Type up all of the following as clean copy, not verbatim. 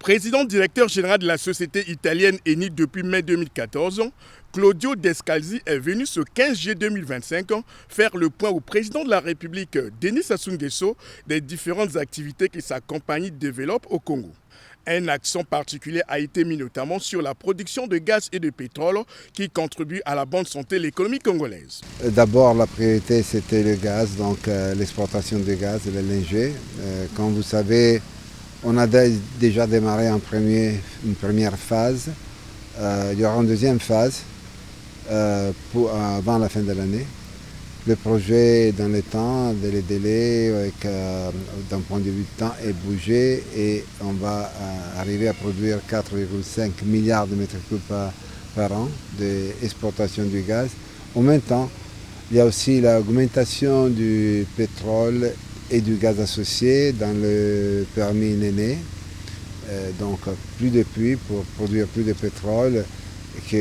Président directeur général de la société italienne Eni depuis mai 2014, Claudio Descalzi est venu ce 15 juillet 2025 faire le point au président de la République, Denis Sassou Nguesso, des différentes activités que sa compagnie développe au Congo. Un accent particulier a été mis notamment sur la production de gaz et de pétrole qui contribue à la bonne santé de l'économie congolaise. D'abord, la priorité, c'était le gaz, donc l'exportation de gaz et l'LNG. Comme vous savez, on a déjà démarré une première phase. Il y aura une deuxième phase avant la fin de l'année. Le projet, dans le temps, les délais, d'un point de vue de temps, est bougé et on va arriver à produire 4,5 milliards de mètres cubes par an d'exportation du gaz. En même temps, il y a aussi l'augmentation du pétrole et du gaz associé dans le permis Néné. Donc plus de puits pour produire plus de pétrole qui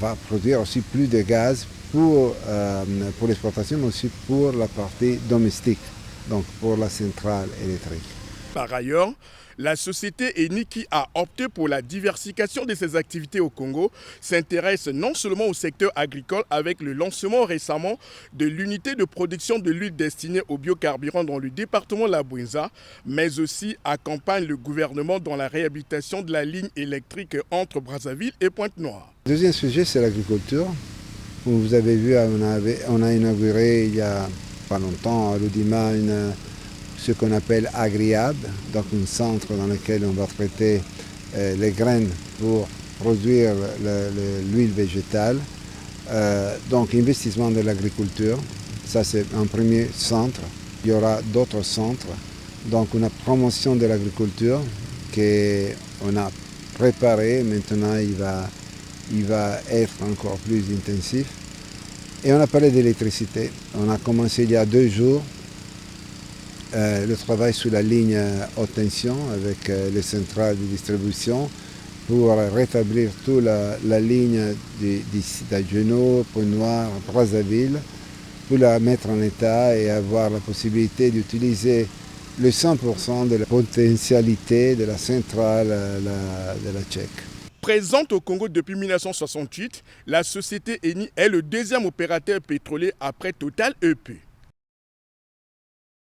va produire aussi plus de gaz pour l'exportation, mais aussi pour la partie domestique, donc pour la centrale électrique. Par ailleurs, la société Eni, qui a opté pour la diversification de ses activités au Congo, s'intéresse non seulement au secteur agricole avec le lancement récemment de l'unité de production de l'huile destinée aux biocarburants dans le département de la Bouinza, mais aussi accompagne le gouvernement dans la réhabilitation de la ligne électrique entre Brazzaville et Pointe-Noire. Le deuxième sujet, c'est l'agriculture. Comme vous avez vu, on a inauguré il n'y a pas longtemps à Lodima ce qu'on appelle AgriHub, donc un centre dans lequel on va traiter les graines pour produire l'huile végétale. Donc investissement de l'agriculture, ça c'est un premier centre. Il y aura d'autres centres. Donc une promotion de l'agriculture qu'on a préparée, maintenant il va être encore plus intensif. Et on a parlé d'électricité. On a commencé il y a 2 jours le travail sur la ligne haute tension avec les centrales de distribution pour rétablir toute la ligne d'Agenot, Pointe-Noire, Brazzaville, pour la mettre en état et avoir la possibilité d'utiliser le 100% de la potentialité de la centrale de la Tchèque. Présente au Congo depuis 1968, la société Eni est le deuxième opérateur pétrolier après Total EP.